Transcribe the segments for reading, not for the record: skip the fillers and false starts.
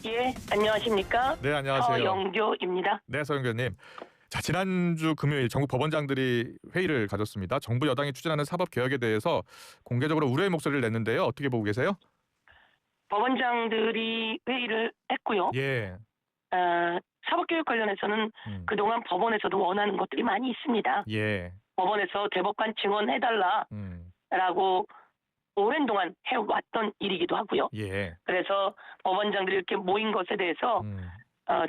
예, 안녕하십니까? 네, 안녕하세요. 서영교입니다. 네, 서영교님. 자, 지난주 금요일 전국 법원장들이 회의를 가졌습니다. 정부 여당이 추진하는 사법 개혁에 대해서 공개적으로 우려의 목소리를 냈는데요. 어떻게 보고 계세요? 법원장들이 회의를 했고요. 예. 사법개혁 관련해서는 음. 그동안 법원에서도 원하는 것들이 많이 있습니다. 예. 법원에서 대법관 증언해달라라고 음. 오랜 동안 해왔던 일이기도 하고요. 예. 그래서 법원장들이 이렇게 모인 것에 대해서 음.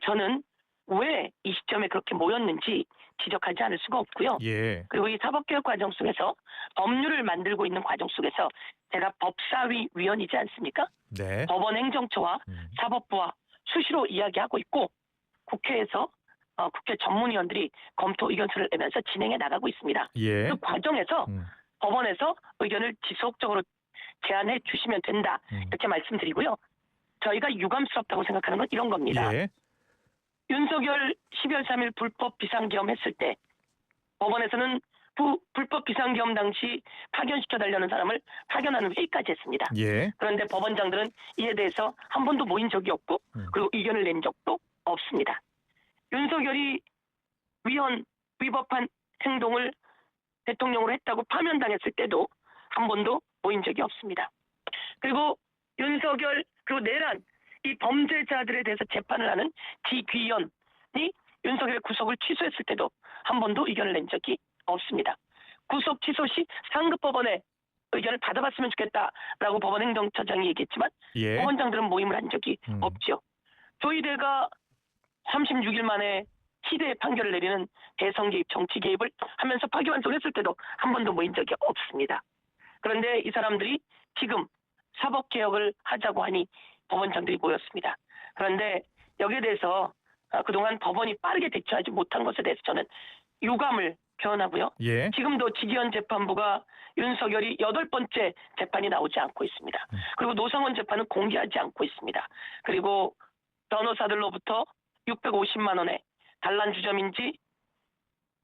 저는 왜 이 시점에 그렇게 모였는지 지적하지 않을 수가 없고요. 예. 그리고 이 사법개혁 과정 속에서 법률을 만들고 있는 과정 속에서 제가 법사위 위원이지 않습니까? 네. 법원행정처와 사법부와 수시로 이야기하고 있고 국회에서 국회 전문위원들이 검토 의견서를 내면서 진행해 나가고 있습니다. 예. 그 과정에서 법원에서 의견을 지속적으로 제안해 주시면 된다 이렇게 말씀드리고요. 저희가 유감스럽다고 생각하는 건 이런 겁니다. 예. 윤석열 12월 3일 불법 비상계엄 했을 때 법원에서는 불법 비상계엄 당시 파견시켜달라는 사람을 파견하는 회의까지 했습니다. 예. 그런데 법원장들은 이에 대해서 한 번도 모인 적이 없고 그리고 의견을 낸 적도 없습니다. 윤석열이 위법한 행동을 대통령으로 했다고 파면당했을 때도 한 번도 모인 적이 없습니다. 그리고 윤석열 그리고 내란 이 범죄자들에 대해서 재판을 하는 지귀현이 윤석열의 구속을 취소했을 때도 한 번도 의견을 낸 적이 없습니다. 구속 취소 시 상급법원의 의견을 받아봤으면 좋겠다라고 법원행정처장이 얘기했지만 예. 법원장들은 모임을 한 적이 없죠. 조희대가 36일 만에 희대의 판결을 내리는 대선 개입, 정치 개입을 하면서 파기환송했을 때도 한 번도 모인 적이 없습니다. 그런데 이 사람들이 지금 사법개혁을 하자고 하니 법원장들이 모였습니다. 그런데 여기에 대해서 그동안 법원이 빠르게 대처하지 못한 것에 대해서 저는 유감을 표현하고요. 예. 지금도 지기현 재판부가 윤석열이 8번째 재판이 나오지 않고 있습니다. 그리고 노상원 재판은 공개하지 않고 있습니다. 그리고 변호사들로부터 650만 원의 단란 주점인지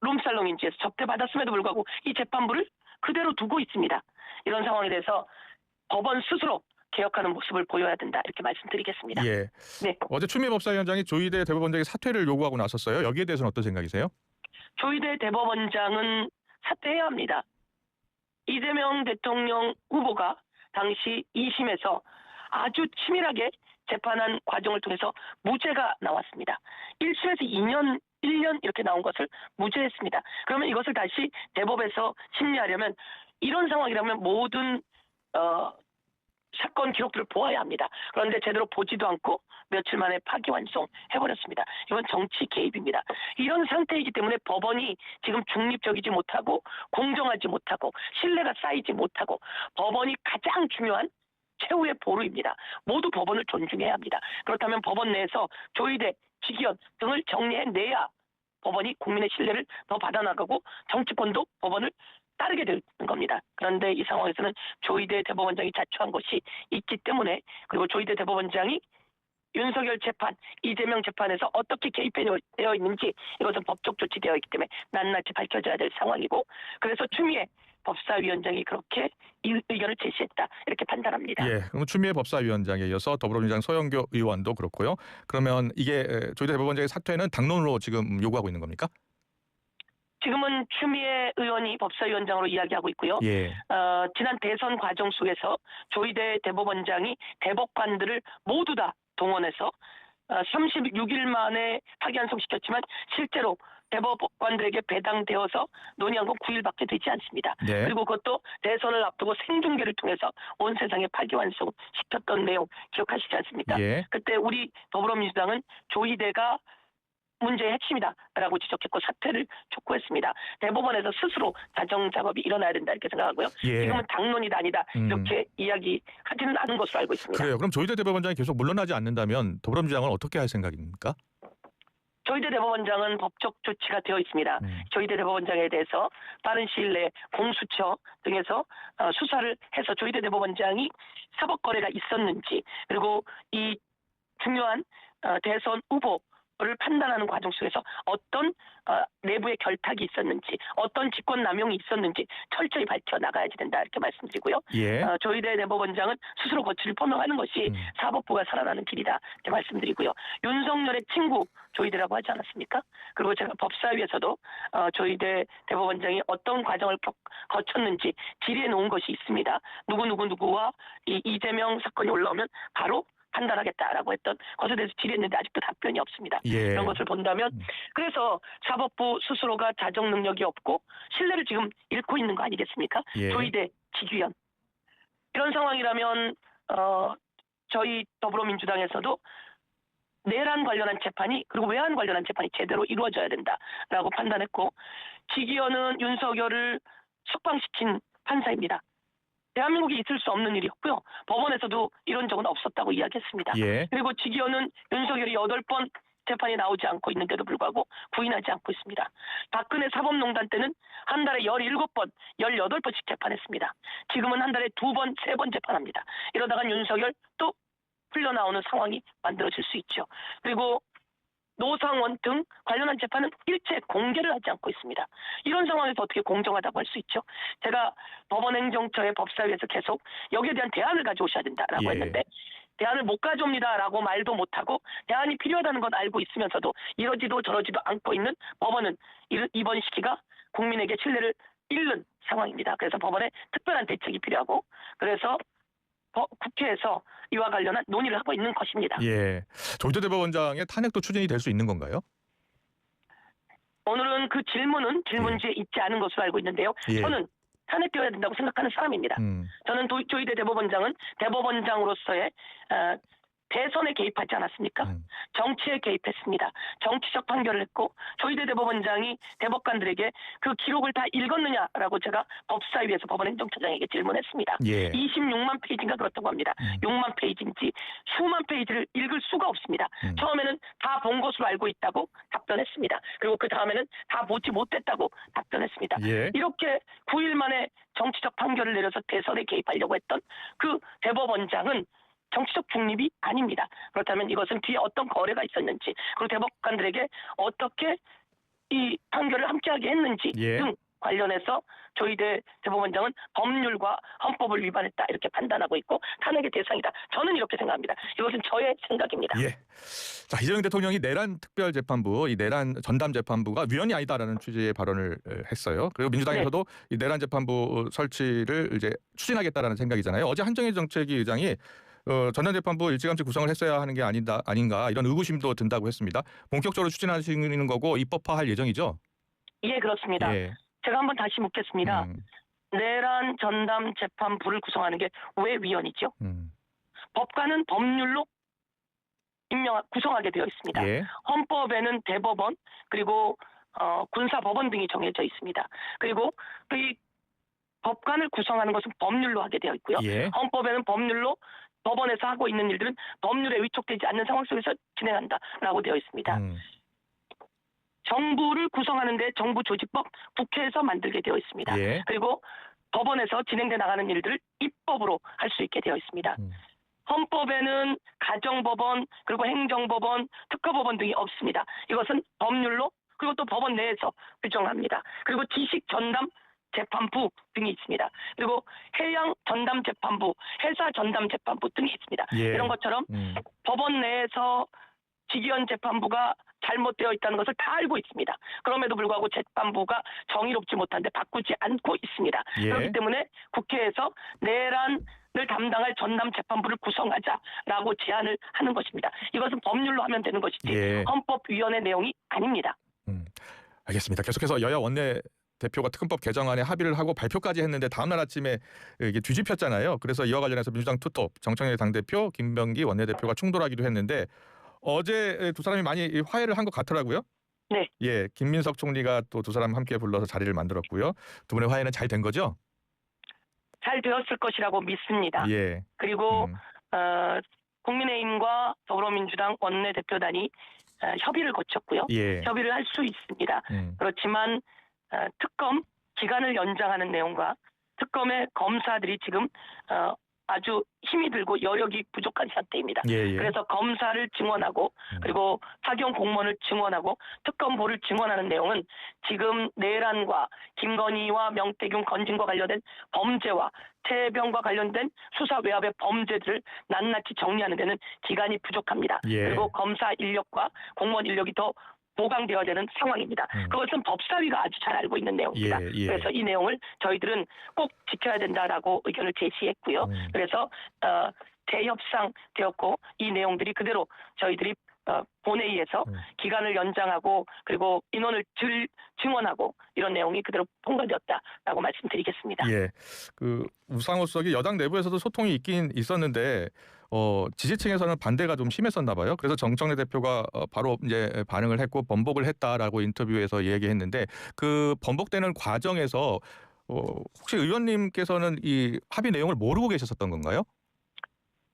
룸살롱인지에서 접대받았음에도 불구하고 이 재판부를 그대로 두고 있습니다. 이런 상황에 대해서 법원 스스로 개혁하는 모습을 보여야 된다 이렇게 말씀드리겠습니다. 예. 네. 어제 추미애 법사위원장이 조희대 대법원장의 사퇴를 요구하고 나섰어요. 여기에 대해서는 어떤 생각이세요? 조희대 대법원장은 사퇴해야 합니다. 이재명 대통령 후보가 당시 2심에서 아주 치밀하게 재판한 과정을 통해서 무죄가 나왔습니다. 1심에서 2년, 1년 이렇게 나온 것을 무죄했습니다. 그러면 이것을 다시 대법에서 심리하려면 이런 상황이라면 모든 사건 기록들을 보아야 합니다. 그런데 제대로 보지도 않고 며칠 만에 파기환송 해버렸습니다. 이건 정치 개입입니다. 이런 상태이기 때문에 법원이 지금 중립적이지 못하고 공정하지 못하고 신뢰가 쌓이지 못하고 법원이 가장 중요한 최후의 보루입니다. 모두 법원을 존중해야 합니다. 그렇다면 법원 내에서 조희대, 지기현 등을 정리해내야 법원이 국민의 신뢰를 더 받아나가고 정치권도 법원을 따르게 되는 겁니다. 그런데 이 상황에서는 조희대 대법원장이 자초한 것이 있기 때문에 그리고 조희대 대법원장이 윤석열 재판, 이재명 재판에서 어떻게 개입되어 있는지 이것은 법적 조치되어 있기 때문에 낱낱이 밝혀져야 될 상황이고 그래서 추미애 법사위원장이 그렇게 이 의견을 제시했다 이렇게 판단합니다. 예, 그럼 추미애 법사위원장에 이어서 더불어민주당 서영교 의원도 그렇고요. 그러면 이게 조희대 대법원장의 사퇴는 당론으로 지금 요구하고 있는 겁니까? 지금은 추미애 의원이 법사위원장으로 이야기하고 있고요. 예. 지난 대선 과정 속에서 조희대 대법원장이 대법관들을 모두 다 동원해서 36일 만에 파기환송시켰지만 실제로 대법관들에게 배당되어서 논의한 건 9일밖에 되지 않습니다. 네. 그리고 그것도 대선을 앞두고 생중계를 통해서 온 세상에 파기환송 시켰던 내용 기억하시지 않습니까? 예. 그때 우리 더불어민주당은 조희대가 문제의 핵심이다라고 지적했고 사퇴를 촉구했습니다. 대법원에서 스스로 자정 작업이 일어나야 된다 이렇게 생각하고요. 예. 지금은 당론이다 아니다 이렇게 이야기하지는 않은 것으로 알고 있습니다. 그래요. 그럼 조희대 대법원장이 계속 물러나지 않는다면 더불어민주당은 어떻게 할 생각입니까? 조희대 대법원장은 법적 조치가 되어 있습니다. 조희대 대법원장에 대해서 빠른 시일 내에 공수처 등에서 수사를 해서 조희대 대법원장이 사법 거래가 있었는지 그리고 이 중요한 대선 후보 를 판단하는 과정 속에서 어떤 내부의 결탁이 있었는지, 어떤 직권남용이 있었는지 철저히 밝혀나가야지 된다 이렇게 말씀드리고요. 예. 조희대 대법원장은 스스로 거취를 포명하는 것이 사법부가 살아나는 길이다 이렇게 말씀드리고요. 윤석열의 친구 조희대라고 하지 않았습니까? 그리고 제가 법사위에서도 조희대 대법원장이 어떤 과정을 거쳤는지 질의해 놓은 것이 있습니다. 누구와 이 이재명 사건이 올라오면 바로 판단하겠다라고 했던 것에 대해서 질의했는데 아직도 답변이 없습니다. 예. 이런 것을 본다면 그래서 사법부 스스로가 자정 능력이 없고 신뢰를 지금 잃고 있는 거 아니겠습니까? 예. 조희대 직위원 이런 상황이라면 저희 더불어민주당에서도 내란 관련한 재판이 그리고 외환 관련한 재판이 제대로 이루어져야 된다라고 판단했고 직위원은 윤석열을 석방시킨 판사입니다. 대한민국에 있을 수 없는 일이었고요. 법원에서도 이런 적은 없었다고 이야기했습니다. 예. 그리고 직위원은 윤석열이 8번 재판이 나오지 않고 있는데도 불구하고 부인하지 않고 있습니다. 박근혜 사법농단 때는 한 달에 17번, 18번씩 재판했습니다. 지금은 한 달에 2번, 3번 재판합니다. 이러다간 윤석열 또 풀려나오는 상황이 만들어질 수 있죠. 그리고 노상원 등 관련한 재판은 일체 공개를 하지 않고 있습니다. 이런 상황에서 어떻게 공정하다고 할 수 있죠? 제가 법원행정처의 법사위에서 계속 여기에 대한 대안을 가져오셔야 된다라고 예. 했는데 대안을 못 가져옵니다라고 말도 못하고 대안이 필요하다는 건 알고 있으면서도 이러지도 저러지도 않고 있는 법원은 이번 시기가 국민에게 신뢰를 잃는 상황입니다. 그래서 법원에 특별한 대책이 필요하고 그래서 국회에서 이와 관련한 논의를 하고 있는 것입니다. 예. 조희대 대법원장의 탄핵도 추진이 될 수 있는 건가요? 오늘은 그 질문지에 있지 않은 것으로 알고 있는데요. 예. 저는 탄핵되어야 된다고 생각하는 사람입니다. 저는 조희대 대법원장은 대법원장으로서의 대선에 개입하지 않았습니까? 정치에 개입했습니다. 정치적 판결을 했고 조희대 대법원장이 대법관들에게 그 기록을 다 읽었느냐라고 제가 법사위에서 법원행정처장에게 질문했습니다. 예. 26만 페이지인가 그렇다고 합니다. 6만 페이지인지 수만 페이지를 읽을 수가 없습니다. 처음에는 다 본 것으로 알고 있다고 답변했습니다. 그리고 그 다음에는 다 보지 못했다고 답변했습니다. 예. 이렇게 9일 만에 정치적 판결을 내려서 대선에 개입하려고 했던 그 대법원장은 정치적 중립이 아닙니다. 그렇다면 이것은 뒤에 어떤 거래가 있었는지 그리고 대법관들에게 어떻게 이 판결을 함께하게 했는지 예. 등 관련해서 조희대 대법원장은 법률과 헌법을 위반했다 이렇게 판단하고 있고 탄핵의 대상이다. 저는 이렇게 생각합니다. 이것은 저의 생각입니다. 예. 자, 이재명 대통령이 내란 특별재판부, 이 내란 전담재판부가 위헌이 아니다라는 취지의 발언을 했어요. 그리고 민주당에서도 이 내란 재판부 설치를 이제 추진하겠다라는 생각이잖아요. 어제 한정희 정책위 의장이 전담재판부 일찌감치 구성을 했어야 하는 게 아닌가 이런 의구심도 든다고 했습니다. 본격적으로 추진하시는 거고 입법화할 예정이죠? 예, 그렇습니다. 예. 제가 한번 다시 묻겠습니다. 내란 전담 재판부를 구성하는 게 왜 위헌이죠? 법관은 법률로 구성하게 되어 있습니다. 예. 헌법에는 대법원 그리고 군사법원 등이 정해져 있습니다. 그리고 이 법관을 구성하는 것은 법률로 하게 되어 있고요. 예. 헌법에는 법률로 법원에서 하고 있는 일들은 법률에 위촉되지 않는 상황 속에서 진행한다라고 되어 있습니다. 정부를 구성하는데 정부조직법 국회에서 만들게 되어 있습니다. 예. 그리고 법원에서 진행돼 나가는 일들을 입법으로 할 수 있게 되어 있습니다. 헌법에는 가정법원 그리고 행정법원 특허법원 등이 없습니다. 이것은 법률로 그리고 또 법원 내에서 규정합니다. 그리고 지식 전담 재판부 등이 있습니다. 그리고 해양 전담 재판부, 해사 전담 재판부 등이 있습니다. 예. 이런 것처럼 법원 내에서 직위원 재판부가 잘못되어 있다는 것을 다 알고 있습니다. 그럼에도 불구하고 재판부가 정의롭지 못한데 바꾸지 않고 있습니다. 예. 그렇기 때문에 국회에서 내란을 담당할 전담 재판부를 구성하자라고 제안을 하는 것입니다. 이것은 법률로 하면 되는 것이지 예. 헌법위원회 내용이 아닙니다. 알겠습니다. 계속해서 여야 원내 대표가 특검법 개정안에 합의를 하고 발표까지 했는데 다음날 아침에 이게 뒤집혔잖아요. 그래서 이와 관련해서 민주당 투톱 정청래 당대표, 김병기 원내대표가 충돌하기도 했는데 어제 두 사람이 많이 화해를 한 것 같더라고요. 네. 예, 김민석 총리가 또 두 사람 함께 불러서 자리를 만들었고요. 두 분의 화해는 잘 된 거죠? 잘 되었을 것이라고 믿습니다. 예. 그리고 국민의힘과 더불어민주당 원내대표단이 협의를 거쳤고요. 예. 협의를 할 수 있습니다. 그렇지만 특검 기간을 연장하는 내용과 특검의 검사들이 지금 아주 힘이 들고 여력이 부족한 상태입니다. 예, 예. 그래서 검사를 증원하고 그리고 파견 공무원을 증원하고 특검보를 증원하는 내용은 지금 내란과 김건희와 명태균 건진과 관련된 범죄와 태병과 관련된 수사 외압의 범죄들을 낱낱이 정리하는 데는 기간이 부족합니다. 예. 그리고 검사 인력과 공무원 인력이 더 보강되어야 되는 상황입니다. 그것은 법사위가 아주 잘 알고 있는 내용입니다. 예, 예. 그래서 이 내용을 저희들은 꼭 지켜야 된다라고 의견을 제시했고요. 그래서 대협상되었고 이 내용들이 그대로 저희들이 본회의에서 기간을 연장하고 그리고 인원을 증원하고 이런 내용이 그대로 통과되었다라고 말씀드리겠습니다. 예, 그 우상호 수석이 여당 내부에서도 소통이 있긴 있었는데 지지층에서는 반대가 좀 심했었나 봐요. 그래서 정청래 대표가 바로 이제 반응을 했고 번복을 했다라고 인터뷰에서 얘기했는데 그 번복되는 과정에서 혹시 의원님께서는 이 합의 내용을 모르고 계셨었던 건가요?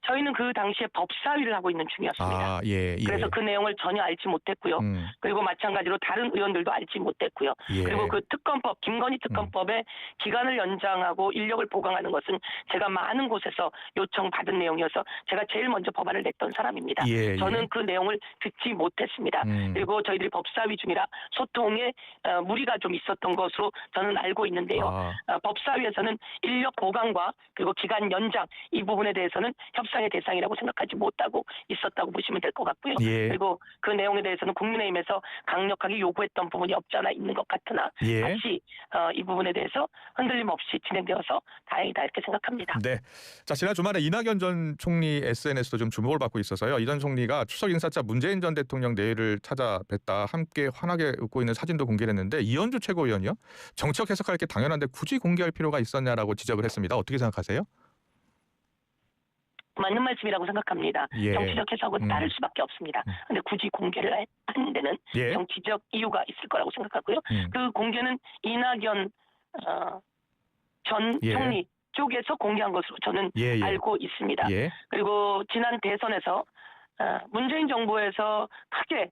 저희는 그 당시에 법사위를 하고 있는 중이었습니다. 아, 예, 예. 그래서 그 내용을 전혀 알지 못했고요. 그리고 마찬가지로 다른 의원들도 알지 못했고요. 예. 그리고 그 특검법, 김건희 특검법의 기간을 연장하고 인력을 보강하는 것은 제가 많은 곳에서 요청받은 내용이어서 제가 제일 먼저 법안을 냈던 사람입니다. 예, 예. 저는 그 내용을 듣지 못했습니다. 그리고 저희들이 법사위 중이라 소통에 무리가 좀 있었던 것으로 저는 알고 있는데요. 법사위에서는 인력 보강과 그리고 기간 연장 이 부분에 대해서는 협상의 대상이라고 생각하지 못하고 있었다고 보시면 될 것 같고요. 예. 그리고 그 내용에 대해서는 국민의힘에서 강력하게 요구했던 부분이 없지 않아 있는 것 같으나 예. 다시 이 부분에 대해서 흔들림 없이 진행되어서 다행이다 이렇게 생각합니다. 네. 자, 지난 주말에 이낙연 전 총리 SNS도 좀 주목을 받고 있어서요. 이 전 총리가 추석 인사차 문재인 전 대통령 내일을 찾아뵀다 함께 환하게 웃고 있는 사진도 공개를 했는데 이현주 최고위원이요. 정책 해석할 게 당연한데 굳이 공개할 필요가 있었냐라고 지적을 했습니다. 어떻게 생각하세요? 맞는 말씀이라고 생각합니다. 예. 정치적 해석은 따를 수밖에 없습니다. 그런데 굳이 공개를 하는 데는 예. 정치적 이유가 있을 거라고 생각하고요. 그 공개는 이낙연 전 예. 총리 쪽에서 공개한 것으로 저는 예, 예. 알고 있습니다. 예. 그리고 지난 대선에서 문재인 정부에서 크게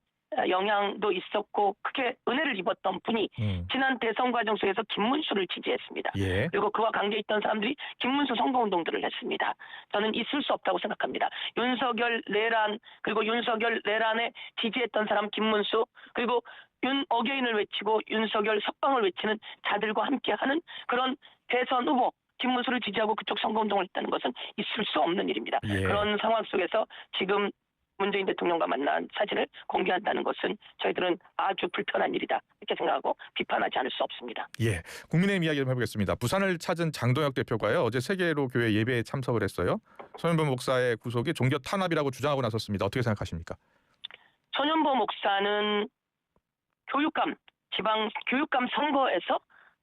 영향도 있었고 크게 은혜를 입었던 분이 지난 대선 과정 속에서 김문수를 지지했습니다. 예. 그리고 그와 관계있던 사람들이 김문수 선거운동들을 했습니다. 저는 있을 수 없다고 생각합니다. 윤석열 내란 그리고 윤석열 내란에 지지했던 사람 김문수 그리고 윤 어게인을 외치고 윤석열 석방을 외치는 자들과 함께하는 그런 대선 후보 김문수를 지지하고 그쪽 선거운동을 했다는 것은 있을 수 없는 일입니다. 예. 그런 상황 속에서 지금 문재인 대통령과 만난 사진을 공개한다는 것은 저희들은 아주 불편한 일이다 이렇게 생각하고 비판하지 않을 수 없습니다. 예, 국민의힘 이야기 좀 해보겠습니다. 부산을 찾은 장동혁 대표가요. 어제 세계로 교회 예배에 참석을 했어요. 손현보 목사의 구속이 종교 탄압이라고 주장하고 나섰습니다. 어떻게 생각하십니까? 손현보 목사는 지방 교육감 선거에서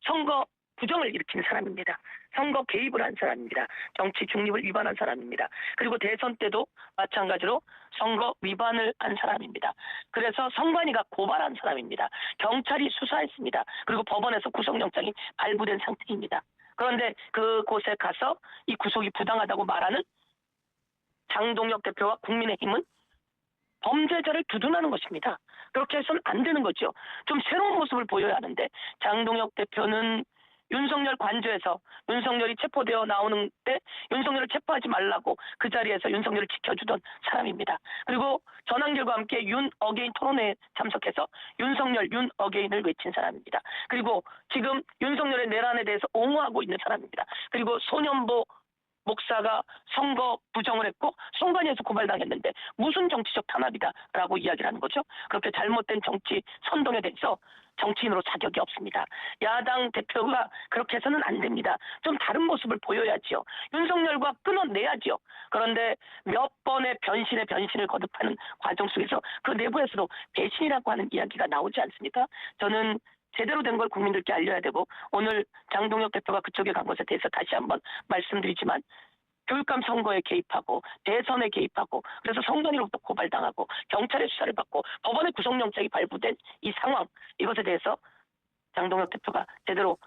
선거 부정을 일으킨 사람입니다. 선거 개입을 한 사람입니다. 정치 중립을 위반한 사람입니다. 그리고 대선 때도 마찬가지로 선거 위반을 한 사람입니다. 그래서 선관위가 고발한 사람입니다. 경찰이 수사했습니다. 그리고 법원에서 구속영장이 발부된 상태입니다. 그런데 그곳에 가서 이 구속이 부당하다고 말하는 장동혁 대표와 국민의힘은 범죄자를 두둔하는 것입니다. 그렇게 해서는 안 되는 거죠. 좀 새로운 모습을 보여야 하는데 장동혁 대표는 윤석열 관저에서 윤석열이 체포되어 나오는 때 윤석열을 체포하지 말라고 그 자리에서 윤석열을 지켜주던 사람입니다. 그리고 전환길과 함께 윤 어게인 토론회에 참석해서 윤석열 윤 어게인을 외친 사람입니다. 그리고 지금 윤석열의 내란에 대해서 옹호하고 있는 사람입니다. 그리고 손현보 목사가 선거 부정을 했고 선관위에서 고발당했는데 무슨 정치적 탄압이다라고 이야기를 하는 거죠. 그렇게 잘못된 정치 선동에 대해서 정치인으로 자격이 없습니다. 야당 대표가 그렇게 해서는 안 됩니다. 좀 다른 모습을 보여야지요. 윤석열과 끊어내야지요. 그런데 몇 번의 변신을 거듭하는 과정 속에서 그 내부에서도 배신이라고 하는 이야기가 나오지 않습니까? 저는 제대로 된 걸 국민들께 알려야 되고 오늘 장동혁 대표가 그쪽에 간 것에 대해서 다시 한번 말씀드리지만 교육감 선거에 개입하고 대선에 개입하고 그래서 선관위로부터 고발당하고 경찰의 수사를 받고 법원의 구속영장이 발부된 이 상황 이것에 대해서 장동혁 대표가 제대로